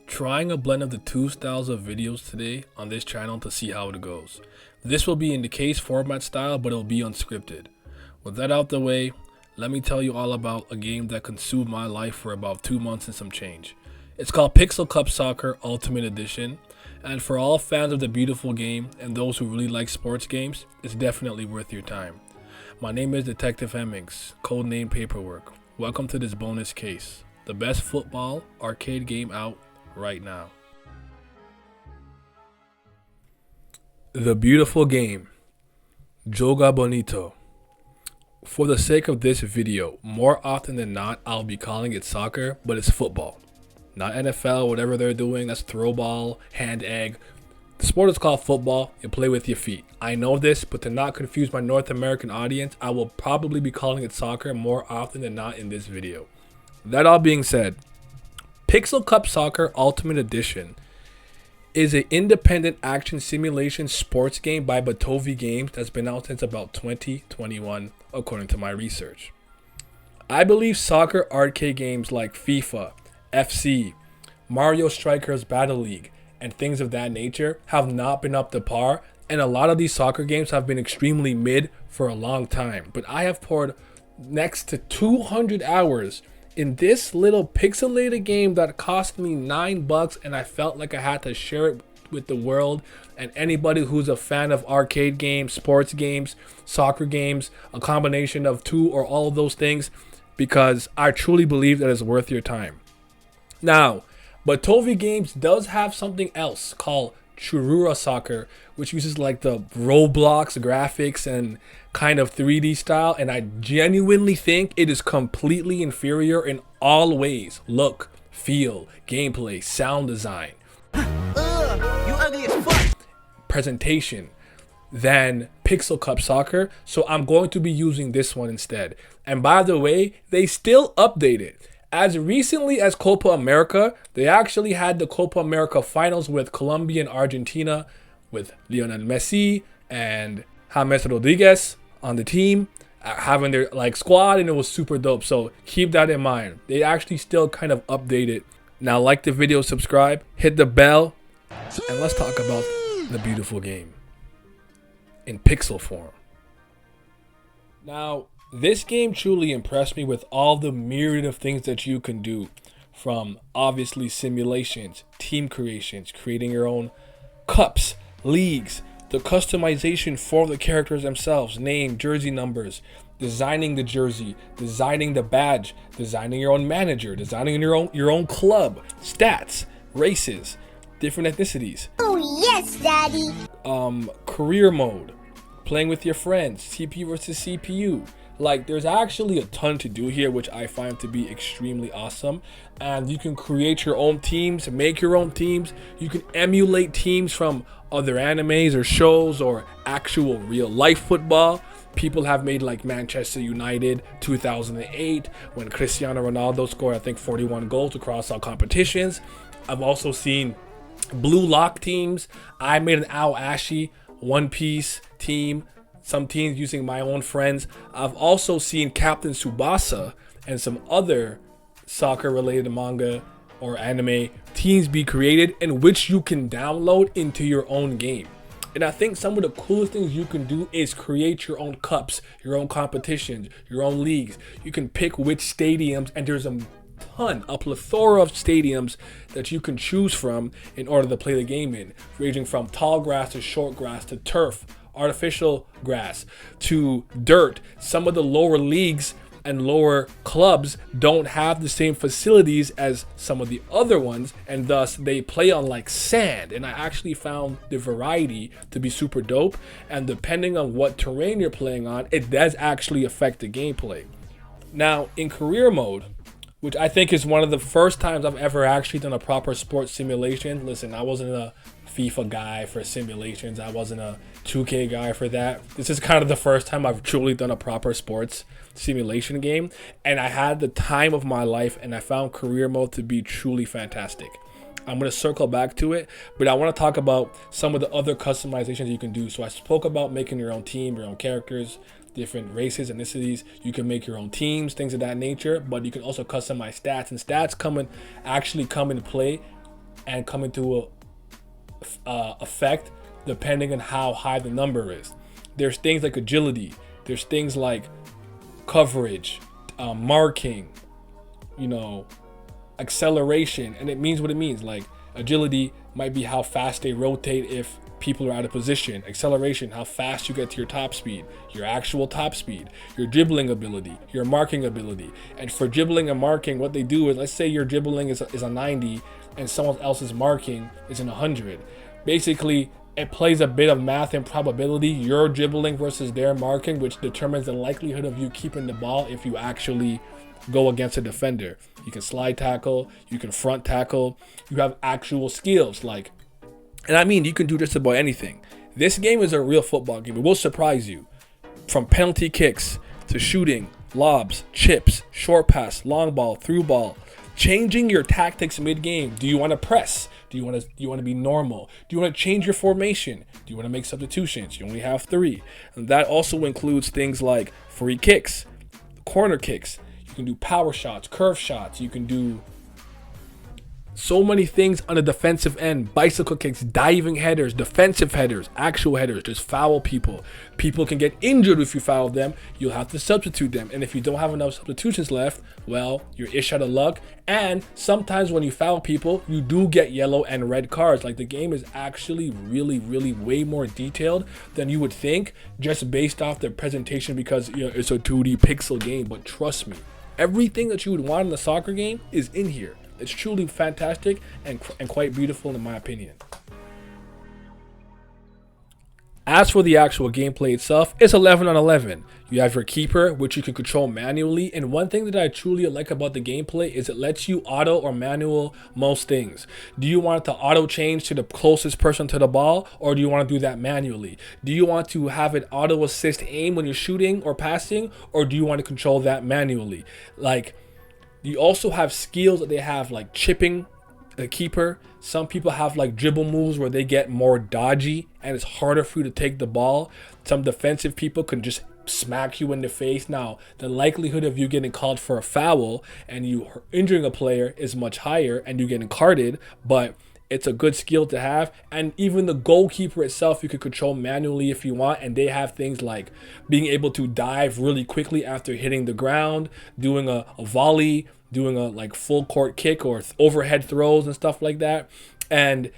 Trying a blend of the two styles of videos today on this channel to see how it goes. This will be in the case format style, but it'll be unscripted. With that out the way, let me tell you all about a game that consumed my life for about 2 months and some change. It's called Pixel Cup Soccer Ultimate Edition, and for all fans of the beautiful game and those who really like sports games, it's definitely worth your time. My name is Detective Hemmings, codename Paperwork. Welcome to this bonus case, the best football arcade game out right now. The beautiful game, Joga Bonito. For the sake of this video, more often than not, I'll be calling it soccer, but it's football. Not NFL, whatever they're doing, that's throw ball, hand egg. The sport is called football. You play with your feet. I know this, but to not confuse my North American audience, I will probably be calling it soccer more often than not in this video. That all being said, Pixel Cup Soccer Ultimate Edition is an independent action simulation sports game by Batovi Games that's been out since about 2021, according to my research. I believe soccer arcade games like FIFA, FC, Mario Strikers Battle League, and things of that nature have not been up to par, and a lot of these soccer games have been extremely mid for a long time. But I have poured next to 200 hours in this little pixelated game that cost me $9, and I felt like I had to share it with the world and anybody who's a fan of arcade games, sports games, soccer games, a combination of two or all of those things, because I truly believe that it's worth your time. Now, Batovi Games does have something else called Churura Soccer, which uses like the Roblox graphics and kind of 3D style, and I genuinely think it is completely inferior in all ways: look, feel, gameplay, sound design, you ugly as fuck, presentation, than Pixel Cup Soccer. So I'm going to be using this one instead. And by the way, they still update it. As recently as Copa America, they actually had the Copa America finals with Colombia and Argentina, with Lionel Messi and James Rodriguez on the team, having their squad, and it was super dope. So keep that in mind. They actually still kind of update it. Now, like the video, subscribe, hit the bell, and let's talk about the beautiful game in pixel form. Now, this game truly impressed me with all the myriad of things that you can do, from obviously simulations, team creations, creating your own cups, leagues, the customization for the characters themselves, name, jersey numbers, designing the jersey, designing the badge, designing your own manager, designing your own club, stats, races, different ethnicities. Oh yes, Daddy. Career mode, playing with your friends, CPU versus CPU. There's actually a ton to do here, which I find to be extremely awesome. And you can create your own teams, make your own teams. You can emulate teams from other animes or shows or actual real life football. People have made Manchester United 2008, when Cristiano Ronaldo scored, I think, 41 goals across all competitions. I've also seen Blue Lock teams. I made an Aoashi One Piece team. Some teams using my own friends. I've also seen Captain Tsubasa and some other soccer related manga or anime teams be created, in which you can download into your own game. And I think some of the coolest things you can do is create your own cups, your own competitions, your own leagues. You can pick which stadiums, and there's a plethora of stadiums that you can choose from in order to play the game in, ranging from tall grass to short grass to turf, artificial grass to dirt. Some of the lower leagues and lower clubs don't have the same facilities as some of the other ones, and thus they play on sand. And I actually found the variety to be super dope, and depending on what terrain you're playing on, it does actually affect the gameplay. Now, in career mode, which I think is one of the first times I've ever actually done a proper sports simulation. Listen, I wasn't a FIFA guy for simulations. I wasn't a 2K guy for that. This is kind of the first time I've truly done a proper sports simulation game, and I had the time of my life, and I found career mode to be truly fantastic. I'm going to circle back to it, but I want to talk about some of the other customizations you can do. So I spoke about making your own team, your own characters, different races, ethnicities. You can make your own teams, things of that nature, but you can also customize stats, and stats actually come into play and come into effect depending on how high the number is. There's things like agility. There's things like coverage, marking, acceleration, and it means what it means. Like agility might be how fast they rotate if people are out of position. Acceleration, how fast you get to your top speed, your actual top speed, your dribbling ability, your marking ability. And for dribbling and marking, what they do is, let's say your dribbling is a 90 and someone else's marking is an 100. Basically, it plays a bit of math and probability, your dribbling versus their marking, which determines the likelihood of you keeping the ball if you actually go against a defender. You can slide tackle, you can front tackle, you have actual skills and I mean, you can do just about anything. This game is a real football game. It will surprise you. From penalty kicks to shooting, lobs, chips, short pass, long ball, through ball. Changing your tactics mid-game. Do you want to press? Do you want to be normal? Do you want to change your formation? Do you want to make substitutions? You only have 3. And that also includes things like free kicks, corner kicks. You can do power shots, curve shots. You can do so many things on the defensive end. Bicycle kicks, diving headers, defensive headers, actual headers. Just foul people. People can get injured if you foul them. You'll have to substitute them. And if you don't have enough substitutions left, well, you're ish out of luck. And sometimes when you foul people, you do get yellow and red cards. Like, the game is actually really, really way more detailed than you would think just based off the presentation, because it's a 2D pixel game. But trust me, everything that you would want in a soccer game is in here. It's truly fantastic and quite beautiful in my opinion. As for the actual gameplay itself, it's 11 on 11. You have your keeper, which you can control manually. And one thing that I truly like about the gameplay is it lets you auto or manual most things. Do you want it to auto change to the closest person to the ball, or do you want to do that manually? Do you want to have it auto assist aim when you're shooting or passing, or do you want to control that manually? You also have skills that they have, like chipping the keeper. Some people have like dribble moves where they get more dodgy and it's harder for you to take the ball. Some defensive people can just smack you in the face. Now, the likelihood of you getting called for a foul and you injuring a player is much higher and you getting carded, but it's a good skill to have. And even the goalkeeper itself, you can control manually if you want. And they have things like being able to dive really quickly after hitting the ground, doing a volley, doing a full court kick or overhead throws and stuff like that. And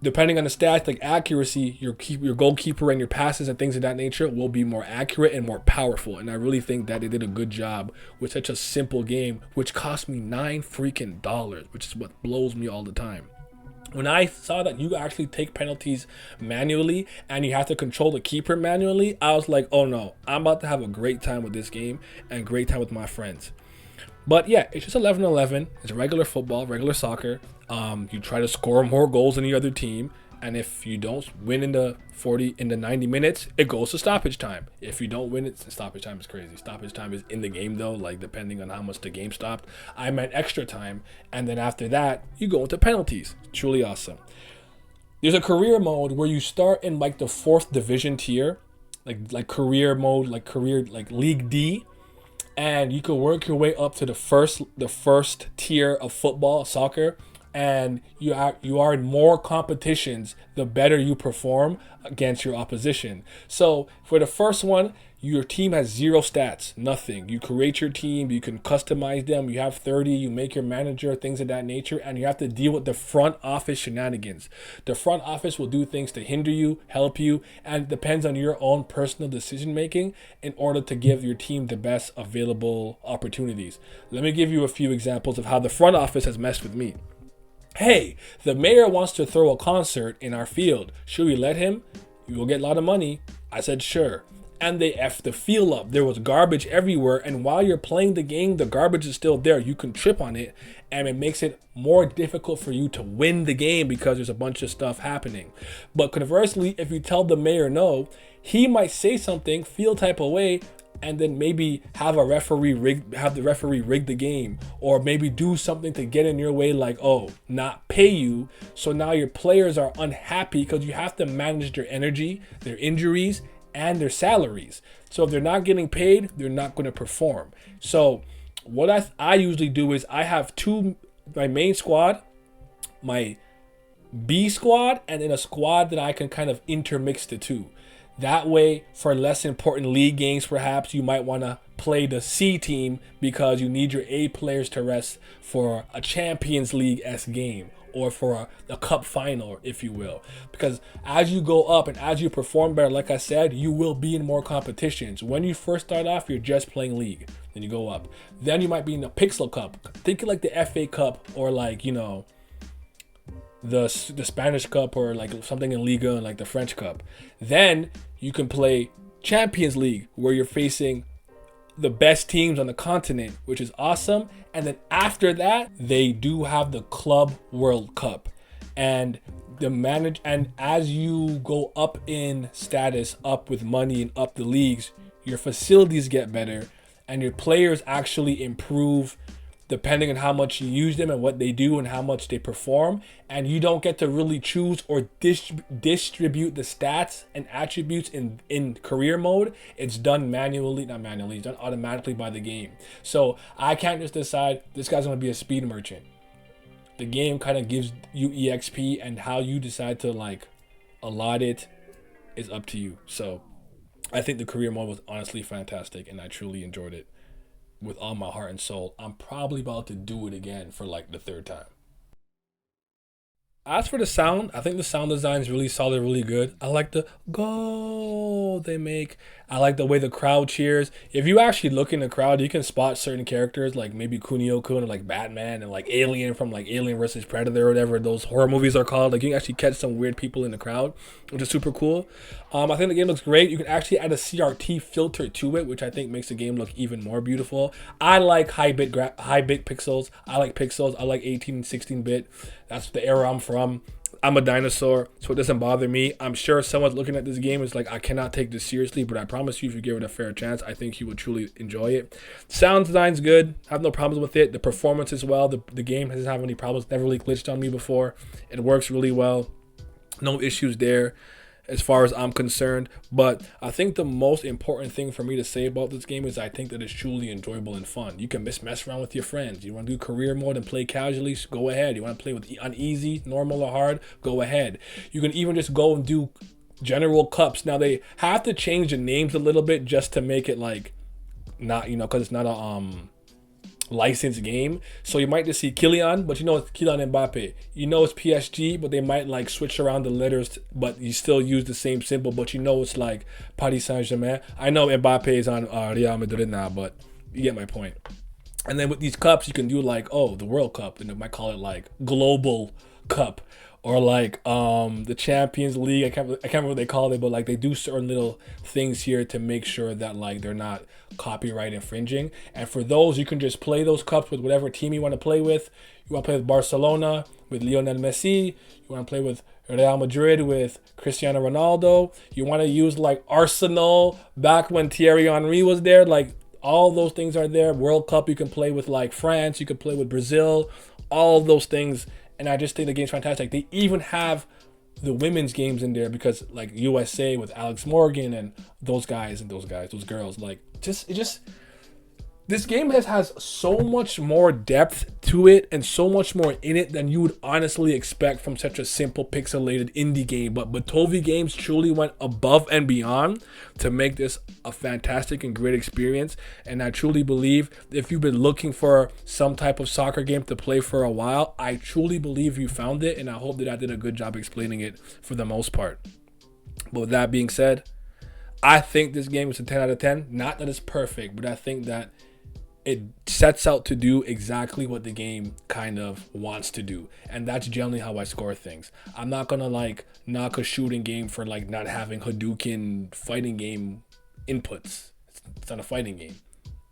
depending on the stats, like accuracy, your goalkeeper and your passes and things of that nature will be more accurate and more powerful. And I really think that they did a good job with such a simple game, which cost me $9 freaking dollars, which is what blows me all the time. When I saw that you actually take penalties manually and you have to control the keeper manually, I was like, oh no, I'm about to have a great time with this game and great time with my friends. But yeah, it's just 11-11. It's regular football, regular soccer. You try to score more goals than the other team. And if you don't win in the 90 minutes, it goes to stoppage time. If you don't win it, stoppage time is crazy. Stoppage time is in the game though, depending on how much the game stopped. I meant extra time. And then after that, you go into penalties. Truly awesome. There's a career mode where you start in the 4th division tier, like career mode, like League D. And you can work your way up to the first tier of football, soccer. And you are in more competitions the better you perform against your opposition. So for the first one, your team has 0 stats, nothing. You create your team, you can customize them, you have 30, you make your manager, things of that nature, and you have to deal with the front office shenanigans. The front office will do things to hinder you, help you, and it depends on your own personal decision making in order to give your team the best available opportunities. Let me give you a few examples of how the front office has messed with me. Hey, the mayor wants to throw a concert in our field. Should we let him? You will get a lot of money. I said sure. And they effed the field up. There was garbage everywhere, and while you're playing the game, the garbage is still there. You can trip on it, and it makes it more difficult for you to win the game because there's a bunch of stuff happening. But conversely, if you tell the mayor no, he might say something, feel type of way, and then maybe have the referee rig the game, or maybe do something to get in your way, like not pay you. So now your players are unhappy because you have to manage their energy, their injuries, and their salaries. So if they're not getting paid, they're not going to perform. So what I usually do is I have my main squad, my B squad and then a squad that I can kind of intermix the two. That way, for less important league games, perhaps you might want to play the C team because you need your A players to rest for a Champions League-esque game or for a cup final, if you will. Because as you go up and as you perform better, like I said, you will be in more competitions. When you first start off, you're just playing league. Then you go up. Then you might be in the Pixel Cup. Think of like the FA Cup or like, you know, the Spanish Cup or like something in Liga and like the French Cup. Then you can play Champions League where you're facing the best teams on the continent, which is awesome. And then after that, they do have the Club World Cup. And and as you go up in status, up with money and up the leagues, your facilities get better and your players actually improve depending on how much you use them and what they do and how much they perform. And you don't get to really choose or distribute the stats and attributes in career mode. It's done manually, not manually, it's done automatically by the game. So I can't just decide this guy's going to be a speed merchant. The game kind of gives you EXP, and how you decide to like allot it is up to you. So I think the career mode was honestly fantastic and I truly enjoyed it with all my heart and soul. I'm probably about to do it again for like the third time. As for the sound, I think the sound design is really solid, really good. I like the go they make. I like the way the crowd cheers. If you actually look in the crowd, you can spot certain characters like maybe Kunio-kun and like Batman and like Alien from like Alien versus Predator or whatever those horror movies are called. Like you can actually catch some weird people in the crowd, which is super cool. I think the game looks great. You can actually add a CRT filter to it, which I think makes the game look even more beautiful. I like high bit pixels. I like pixels. I like 18 and 16-bit. That's the era I'm from. I'm a dinosaur, so it doesn't bother me. I'm sure someone's looking at this game is like, I cannot take this seriously, but I promise you, if you give it a fair chance, I think you would truly enjoy it. Sound design's good. I have no problems with it. The performance as well. The game doesn't have any problems. Never really glitched on me before. It works really well. No issues there as far as I'm concerned. But I think the most important thing for me to say about this game is I think that it's truly enjoyable and fun. You can mess around with your friends. You want to do career mode and play casually, go ahead. You want to play with on easy, normal, or hard, go ahead. You can even just go and do general cups. Now they have to change the names a little bit just to make it like not, you know, because it's not a licensed game. So you might just see Kylian, but you know it's Kylian Mbappe. You know it's PSG, but they might like switch around the letters, but you still use the same symbol, but you know it's like Paris Saint-Germain. I know Mbappe is on Real Madrid now, but you get my point. And then with these cups, you can do like, oh, the World Cup, and they might call it like Global Cup, or like the Champions League. I can't remember what they call it, but like they do certain little things here to make sure that like they're not copyright infringing. And for those, you can just play those cups with whatever team you want to play with. You want to play with Barcelona with Lionel Messi. You want to play with Real Madrid with Cristiano Ronaldo. You want to use like Arsenal back when Thierry Henry was there. Like all those things are there. World Cup, you can play with like France. You can play with Brazil. All of those things. And I just think the game's fantastic. They even have the women's games in there because like USA with Alex Morgan and those girls. Like this game has so much more depth to it and so much more in it than you would honestly expect from such a simple pixelated indie game. But Batovi Games truly went above and beyond to make this a fantastic and great experience. And I truly believe if you've been looking for some type of soccer game to play for a while, I truly believe you found it, and I hope that I did a good job explaining it for the most part. But with that being said, I think this game is a 10 out of 10. Not that it's perfect, but I think that it sets out to do exactly what the game kind of wants to do. And that's generally how I score things. I'm not going to like knock a shooting game for like not having Hadouken fighting game inputs. It's not a fighting game.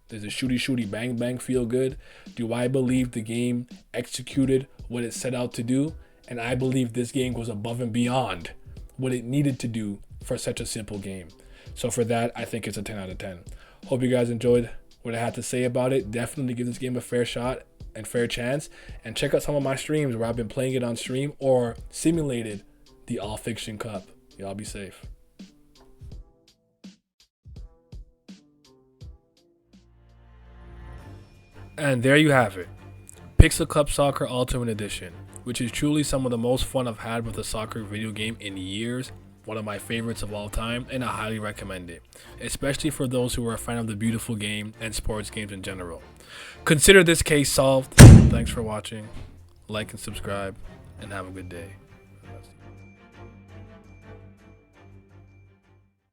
There's a shooty bang bang feel good. Do I believe the game executed what it set out to do? And I believe this game goes above and beyond what it needed to do for such a simple game. So for that, I think it's a 10 out of 10. Hope you guys enjoyed what I had to say about it. Definitely give this game a fair shot and fair chance, and check out some of my streams where I've been playing it on stream or simulated the All Fiction Cup. Y'all be safe. And there you have it. Pixel Club Soccer Ultimate Edition, which is truly some of the most fun I've had with a soccer video game in years. One of my favorites of all time, and I highly recommend it, especially for those who are a fan of the beautiful game and sports games in general. Consider this case solved. Thanks for watching. Like and subscribe, and have a good day.